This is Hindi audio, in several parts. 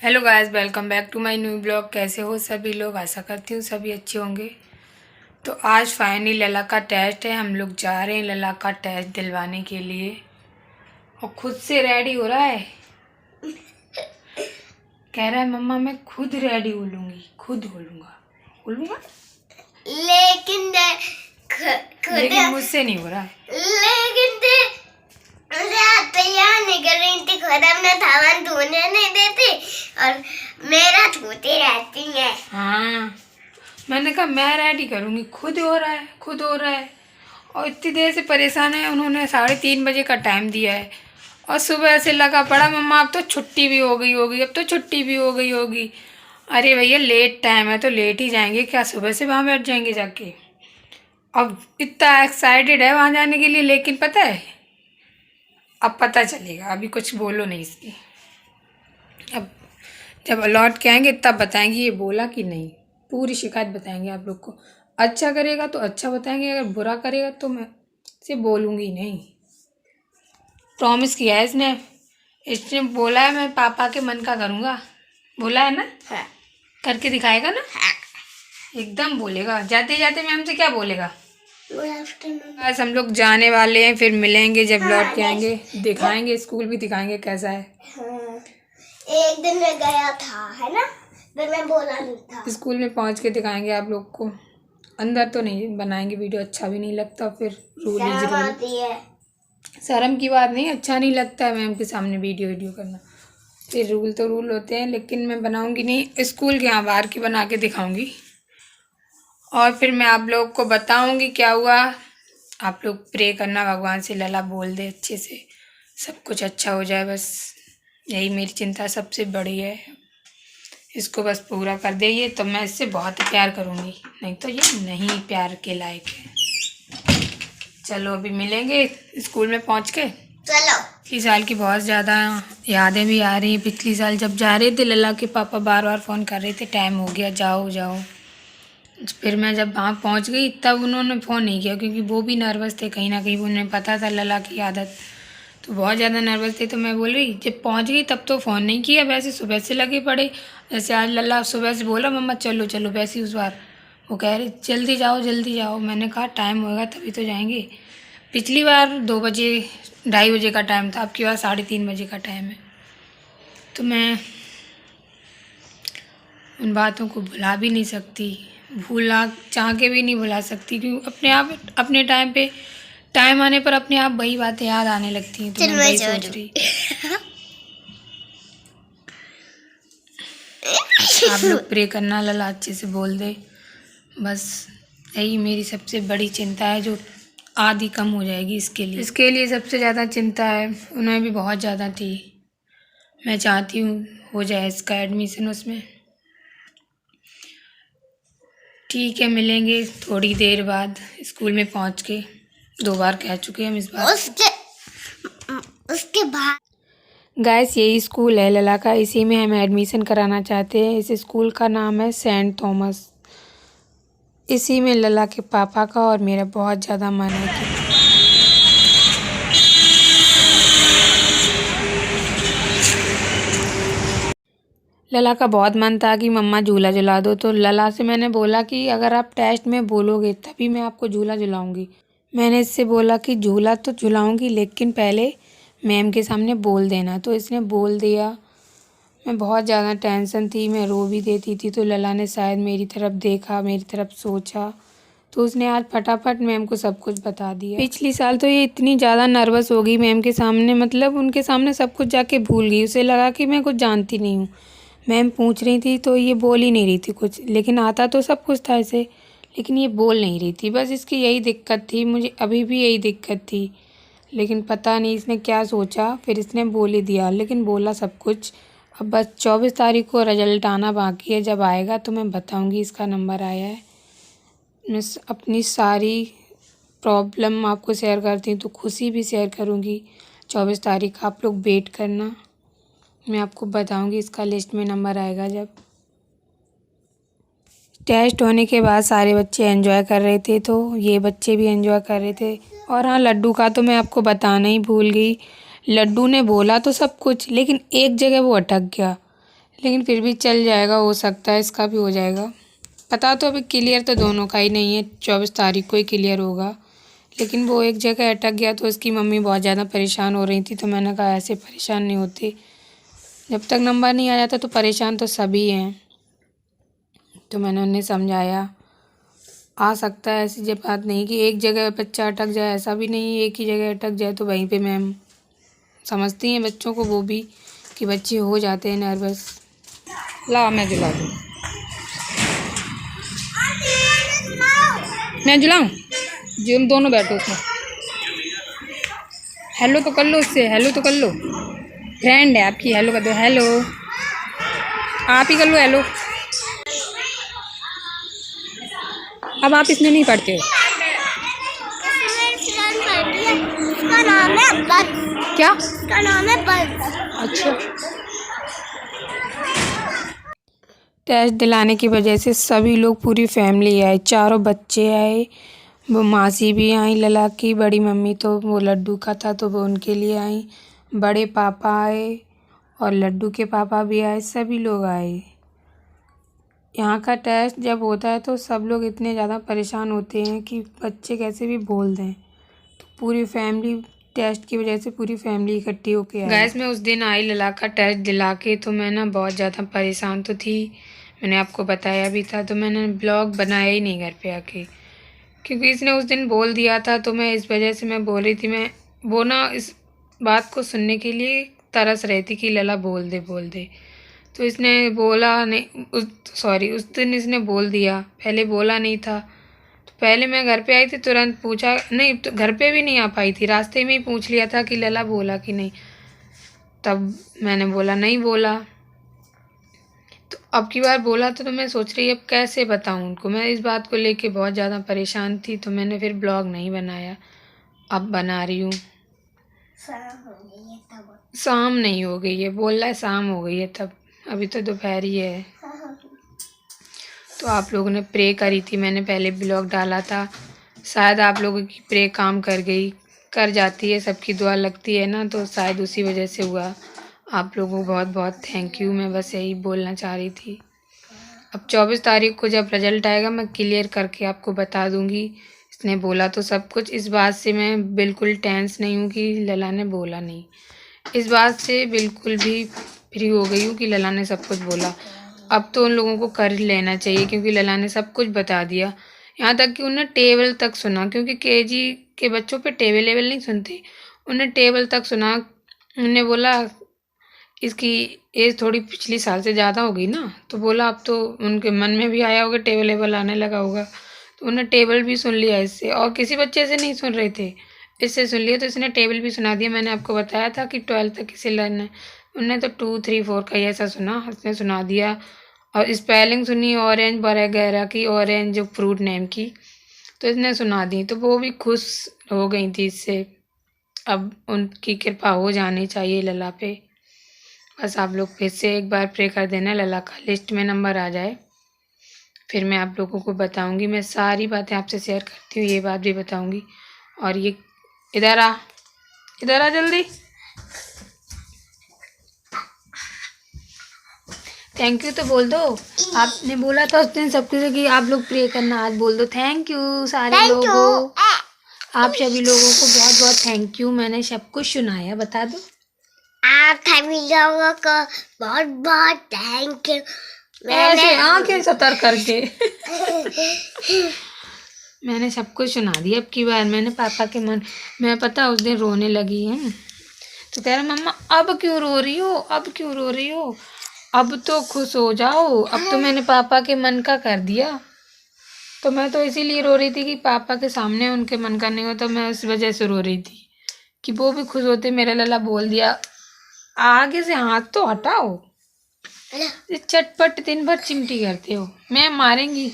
Hello guys, welcome back to my new blog. कैसे हो सभी लोग? आशा करती हूँ सभी अच्छे होंगे। तो आज फाइनली लला का टेस्ट है। हम लोग जा रहे हैं लला का टेस्ट दिलवाने के लिए और खुद से रेडी हो रहा है। कह रहा है मम्मा मैं खुद रेडी हो लूँगी, खुद हो लूँगा लेकिन मुझसे नहीं हो रहा है। लेकिन तैयार नहीं कर रही थी, खुद अपना सामान धोने नहीं देती और मेरा धोती रहती है। हाँ, मैंने कहा मैं रेडी करूँगी, खुद हो रहा है, खुद हो रहा है। और इतनी देर से परेशान है। उन्होंने 3:30 बजे का टाइम दिया है और सुबह से लगा पड़ा मम्मा अब तो छुट्टी भी हो गई होगी, अब तो छुट्टी भी हो गई होगी। अरे भैया लेट टाइम है तो लेट ही जाएंगे, क्या सुबह से वहाँ बैठ जाएंगे जाके। अब इतना एक्साइटेड है वहाँ जाने के लिए, लेकिन पता है अब पता चलेगा। अभी कुछ बोलो नहीं इसकी, अब जब लौट के आएंगे तब बताएंगे ये बोला कि नहीं। पूरी शिकायत बताएंगे आप लोग को। अच्छा करेगा तो अच्छा बताएंगे, अगर बुरा करेगा तो मैं से बोलूँगी नहीं। प्रॉमिस किया है इसने। इसने बोला है मैं पापा के मन का करूँगा, बोला है ना। हाँ। करके दिखाएगा ना। हाँ। एकदम बोलेगा, जाते जाते मैम से क्या बोलेगा। Good afternoon. बस हम लोग जाने वाले हैं, फिर मिलेंगे जब लौट के आएंगे। दिखाएंगे, स्कूल भी दिखाएंगे कैसा है। हाँ। एक दिन मैं गया था, है ना, फिर मैं बोला नहीं था। स्कूल में पहुंच के दिखाएंगे आप लोग को। अंदर तो नहीं बनाएंगे वीडियो, अच्छा भी नहीं लगता। फिर रूल इज शर्म रूल। आती है। शर्म की बात नहीं, अच्छा नहीं लगता है मैम के सामने वीडियो करना। फिर रूल तो रूल होते हैं, लेकिन मैं बनाऊंगी नहीं। स्कूल के यहाँ बाहर की बना के दिखाऊंगी और फिर मैं आप लोग को बताऊंगी क्या हुआ। आप लोग प्रे करना भगवान से लला बोल दे अच्छे से, सब कुछ अच्छा हो जाए। बस यही मेरी चिंता सबसे बड़ी है। इसको बस पूरा कर दे ये, तो मैं इससे बहुत प्यार करूँगी, नहीं तो ये नहीं प्यार के लायक है। चलो अभी मिलेंगे स्कूल में पहुँच के। चलो। पिछली साल की बहुत ज़्यादा यादें भी आ रही हैं। पिछली साल जब जा रहे थे लला के पापा बार बार फ़ोन कर रहे थे टाइम हो गया जाओ जाओ। फिर मैं जब वहाँ पहुँच गई तब उन्होंने फ़ोन नहीं किया, क्योंकि वो भी नर्वस थे कहीं ना कहीं। उन्हें पता था लला की आदत, तो बहुत ज़्यादा नर्वस थे। तो मैं बोल रही जब पहुँच गई तब तो फ़ोन नहीं किया, वैसे सुबह से लगे पड़े। जैसे आज लला सुबह से बोला मम्मा चलो चलो, वैसे उस बार वो कह रहे जल्दी जाओ जल्दी जाओ। मैंने कहा टाइम होगा तभी तो जाएंगे। पिछली बार 2 बजे 2:30 बजे का टाइम था, अब की बार 3:30 बजे का टाइम है। तो मैं उन बातों को भुला भी नहीं सकती, भूलना चाह के भी नहीं भुला सकती, क्योंकि अपने आप अपने टाइम पे टाइम आने पर अपने आप वही बातें याद आने लगती हैं। तो मैं वही सोच रही आप लोग प्रे करना लला अच्छे से बोल दे। बस यही मेरी सबसे बड़ी चिंता है, जो आधी कम हो जाएगी इसके लिए सबसे ज़्यादा चिंता है। उन्हें भी बहुत ज़्यादा थी। मैं चाहती हूँ हो जाए इसका एडमिशन उसमें। ठीक है, मिलेंगे थोड़ी देर बाद स्कूल में पहुँच के। 2 बार कह चुके हम इस बार। उसके बाद गाइस यही स्कूल है लला का, इसी में हम एडमिशन कराना चाहते हैं। इस स्कूल का नाम है सेंट थॉमस। इसी में लला के पापा का और मेरा बहुत ज़्यादा मन है कि लला का बहुत मन था कि मम्मा झूला झुला दो। तो लला से मैंने बोला कि अगर आप टेस्ट में बोलोगे तभी मैं आपको झूला झुलाऊंगी। मैंने इससे बोला कि झूला तो झुलाऊंगी लेकिन पहले मैम के सामने बोल देना। तो इसने बोल दिया। मैं बहुत ज़्यादा टेंशन थी, मैं रो भी देती थी। तो लला ने शायद मेरी तरफ देखा, मेरी तरफ सोचा, तो उसने आज फटाफट मैम को सब कुछ बता दिया। पिछली साल तो ये इतनी ज़्यादा नर्वस हो गई मैम के सामने, मतलब उनके सामने सब कुछ जाके भूल गई। उसे लगा कि मैं कुछ जानती नहीं हूँ। मैम पूछ रही थी तो ये बोल ही नहीं रही थी कुछ, लेकिन आता तो सब कुछ था इसे, लेकिन ये बोल नहीं रही थी। बस इसकी यही दिक्कत थी, मुझे अभी भी यही दिक्कत थी। लेकिन पता नहीं इसने क्या सोचा, फिर इसने बोल ही दिया, लेकिन बोला सब कुछ। अब बस 24 तारीख को रिजल्ट आना बाकी है। जब आएगा तो मैं बताऊंगी इसका नंबर आया है। मैं अपनी सारी प्रॉब्लम आपको शेयर करती हूँ तो खुशी भी शेयर करूँगी। 24 तारीख आप लोग वेट करना, मैं आपको बताऊंगी इसका लिस्ट में नंबर आएगा जब। टेस्ट होने के बाद सारे बच्चे एंजॉय कर रहे थे, तो ये बच्चे भी एंजॉय कर रहे थे। और हाँ, लड्डू का तो मैं आपको बताना ही भूल गई। लड्डू ने बोला तो सब कुछ, लेकिन एक जगह वो अटक गया। लेकिन फिर भी चल जाएगा, हो सकता है इसका भी हो जाएगा। पता तो अभी क्लियर तो दोनों का ही नहीं है, 24 तारीख को ही क्लियर होगा। लेकिन वो एक जगह अटक गया तो उसकी मम्मी बहुत ज़्यादा परेशान हो रही थी, तो मैंने कहा ऐसे परेशान नहीं होते, जब तक नंबर नहीं आ जाता तो परेशान तो सभी हैं। तो मैंने उन्हें समझाया आ सकता है, ऐसी जब बात नहीं कि एक जगह बच्चा अटक जाए, ऐसा भी नहीं एक ही जगह अटक जाए तो वहीं पे मैम समझती हैं बच्चों को वो भी कि बच्चे हो जाते हैं नर्वस। ला मैं जुला दूँ, मैं जुलाऊँ जो हम दोनों बैठो उसमें। हेलो तो कर लो उससे, हेलो तो कर लो, फ्रेंड है आपकी, हेलो कर दो। हेलो आप ही कर लो हेलो। अब आप इसमें नहीं पढ़ते हो उसका नाम है बस। क्या? उसका नाम है बस। अच्छा। टेस्ट दिलाने की वजह से सभी लोग, पूरी फैमिली आए, चारों बच्चे आए, वो मासी भी आई लला की, बड़ी मम्मी तो वो लड्डू का था तो वो उनके लिए आई, बड़े पापा आए और लड्डू के पापा भी आए, सभी लोग आए। यहाँ का टेस्ट जब होता है तो सब लोग इतने ज़्यादा परेशान होते हैं कि बच्चे कैसे भी बोल दें, तो पूरी फैमिली टेस्ट की वजह से पूरी फैमिली इकट्ठी होके आई। गैस मैं उस दिन आई लला का टेस्ट दिला के, तो मैं ना बहुत ज़्यादा परेशान तो थी, मैंने आपको बताया भी था, तो मैंने ब्लॉग बनाया ही नहीं घर पे आके, क्योंकि इसने उस दिन बोल दिया था तो मैं इस वजह से मैं बोल रही थी, मैं वो ना इस बात को सुनने के लिए तरस रही थी कि लला बोल दे। तो इसने बोला नहीं, उस दिन इसने बोल दिया, पहले बोला नहीं था। तो पहले मैं घर पे आई थी, तुरंत पूछा, नहीं तो घर पे भी नहीं आ पाई थी, रास्ते में ही पूछ लिया था कि लला बोला कि नहीं, तब मैंने बोला नहीं बोला। तो अब की बार बोला तो मैं सोच रही अब कैसे बताऊं उनको, मैं इस बात को लेके बहुत ज़्यादा परेशान थी, तो मैंने फिर ब्लॉग नहीं बनाया, अब बना रही हूँ। शाम नहीं हो गई है, बोल रहा है शाम हो गई है, तब अभी तो दोपहर ही है। तो आप लोगों ने प्रे करी थी, मैंने पहले ब्लॉग डाला था, शायद आप लोगों की प्रे काम कर जाती है, सबकी दुआ लगती है ना, तो शायद उसी वजह से हुआ। आप लोगों को बहुत बहुत थैंक यू, मैं बस यही बोलना चाह रही थी। अब 24 तारीख को जब रिजल्ट आएगा मैं क्लियर करके आपको बता दूंगी। इसने बोला तो सब कुछ, इस बात से मैं बिल्कुल टेंस नहीं हूँ कि लला ने बोला नहीं, इस बात से बिल्कुल भी फ्री हो गई हूँ कि लला ने सब कुछ बोला। अब तो उन लोगों को कर लेना चाहिए, क्योंकि लला ने सब कुछ बता दिया, यहाँ तक कि उन्हें टेबल तक सुना, क्योंकि केजी के बच्चों पे टेबल नहीं सुनते, उन्हें टेबल तक सुना। उन्हें बोला इसकी एज थोड़ी पिछली साल से ज़्यादा हो गई ना, तो बोला अब तो उनके मन में भी आया होगा, टेबल आने लगा होगा, तो उन्हें टेबल भी सुन लिया इससे, और किसी बच्चे से नहीं सुन रहे थे, इससे सुन लिया, तो इसने टेबल भी सुना दिया। मैंने आपको बताया था कि 12 तक इसे लर्न है, उन्हें तो 2, 3, 4 का ही ऐसा सुना, इसने सुना दिया। और स्पेलिंग सुनी ऑरेंज वगैरह की, ऑरेंज जो फ्रूट नेम की, तो इसने सुना दी, तो वो भी खुश हो गई थी इससे। अब उनकी कृपा हो जानी चाहिए लला पे, बस आप लोग फिर से एक बार प्रे कर देना लला का लिस्ट में नंबर आ जाए, फिर मैं आप लोगों को बताऊंगी, मैं सारी बातें आपसे शेयर करती हूँ, ये बात भी बताऊंगी। और ये इधर आ जल्दी, थैंक यू तो बोल दो, आपने बोला था उस दिन सबके से कि आप लोग प्रे करना, आज बोल दो थैंक यू सारे लोगों, आप सभी लोगों को बहुत बहुत थैंक यू, मैंने सब कुछ सुनाया, बता दो आप सभी लोगों को बहुत बहुत थैंक यू। ऐसे आंखें सतर करके मैंने सब कुछ सुना दिया। अब की बार मैंने पापा के मन, मैं पता उस दिन रोने लगी हूँ, तो कह रहा मम्मा अब क्यों रो रही हो, अब क्यों रो रही हो, अब तो खुश हो जाओ, अब तो मैंने पापा के मन का कर दिया। तो मैं तो इसीलिए रो रही थी कि पापा के सामने उनके मन का नहीं होता, तो मैं उस वजह से रो रही थी कि वो भी खुश होते, मेरा लला बोल दिया। आगे से हाथ तो हटाओ, चटपट दिन भर चिमटी करते हो, मैं मारेंगी,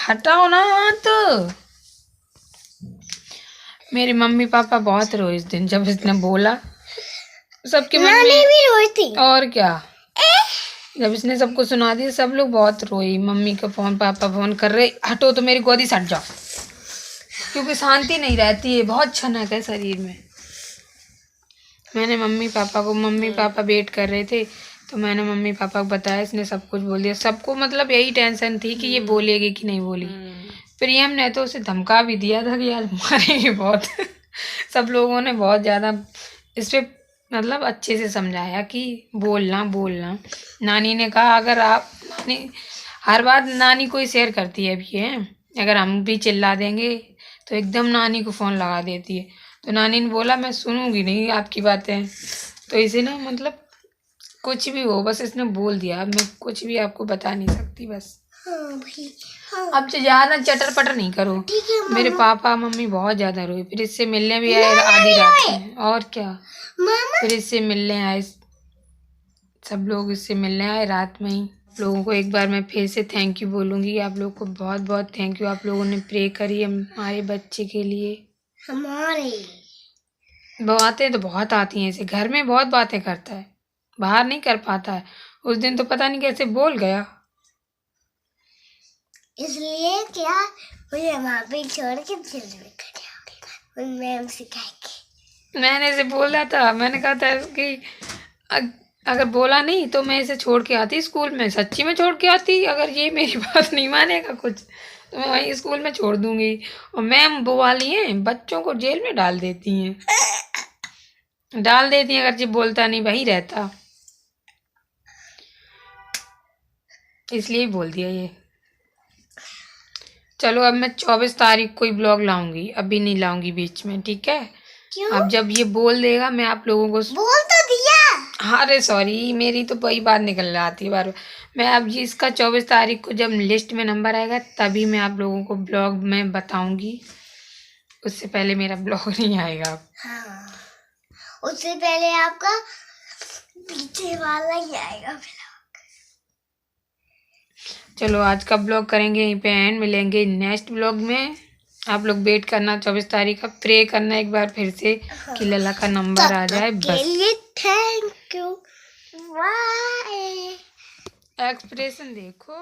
हटाओ ना हाथ। मेरे मम्मी पापा बहुत रोए इस दिन जब इसने बोला, सबके मन में भी रोई थी, और क्या, जब इसने सबको सुना दिया सब लोग बहुत रोई, मम्मी का फोन, पापा फोन कर रहे हटो तो मेरी गोदी सट जाओ, क्योंकि शांति नहीं रहती है, बहुत छनक है शरीर में। मैंने मम्मी पापा वेट कर रहे थे, तो मैंने मम्मी पापा को बताया, इसने सब कुछ बोल दिया। सबको मतलब यही टेंशन थी कि ये बोलेगी कि नहीं बोलेगी। प्रियम ने तो उसे धमका भी दिया था कि आज मारेंगे बहुत। सब लोगों ने बहुत ज़्यादा इस पे मतलब अच्छे से समझाया कि बोलना बोलना। नानी ने कहा अगर आप नानी हर बात नानी को ही शेयर करती है अभी है, अगर हम भी चिल्ला देंगे तो एकदम नानी को फ़ोन लगा देती है। तो नानी ने बोला मैं सुनूंगी नहीं आपकी बातें। तो इसे ना मतलब कुछ भी हो बस इसने बोल दिया, अब मैं कुछ भी आपको बता नहीं सकती बस। हाँ भाई हाँ। अब ज़्यादा चटर पटर नहीं करो। ठीक है मेरे पापा मम्मी बहुत ज़्यादा रोए, फिर इससे मिलने भी आए आधी रात में। और क्या, मामा फिर इससे मिलने आए, सब लोग इससे मिलने आए रात में ही। लोगों को एक बार मैं फिर से थैंक यू बोलूँगी। आप लोग को बहुत बहुत थैंक यू, आप लोगों ने प्रे करी हमारे बच्चे के लिए। हमारे बातें तो बहुत आती हैं इसे, घर में बहुत बातें करता है, बाहर नहीं कर पाता है। उस दिन तो पता नहीं कैसे बोल गया, इसलिए क्या मुझे वहाँ पे छोड़ के फिर में खड़े मैम सिखाएंगे। मैंने इसे बोला था, मैंने कहा था कि अगर बोला नहीं तो मैं इसे छोड़ के आती स्कूल में, सच्ची में छोड़ के आती। अगर ये मेरी बात नहीं मानेगा कुछ तो मैं वहीं स्कूल में छोड़ दूंगी। और मैम वो वाली हैं बच्चों को जेल में डाल देती हैं, अगर जी बोलता नहीं वही रहता, इसलिए बोल दिया ये। चलो अब मैं 24 तारीख को ही ब्लॉग लाऊंगी, अभी नहीं लाऊंगी बीच में, ठीक है? क्यों? अब जब ये बोल देगा मैं आप लोगों को बोल तो दिया। अरे सॉरी, मेरी तो वही बात निकल आती है बार। मैं अब जी इसका 24 तारीख को जब लिस्ट में नंबर आएगा तभी मैं आप लोगों को ब्लॉग में बताऊंगी, उससे पहले मेरा ब्लॉग नहीं आएगा। हाँ, उससे पहले आपका पीछे वाला ही आएगा। चलो आज का ब्लॉग करेंगे यहीं पे एंड, मिलेंगे नेक्स्ट ब्लॉग में। आप लोग वेट करना 24 तारीख का, प्रे करना एक बार फिर से कि लला का नंबर आ जाए बस। Thank you, bye. एक्सप्रेशन देखो।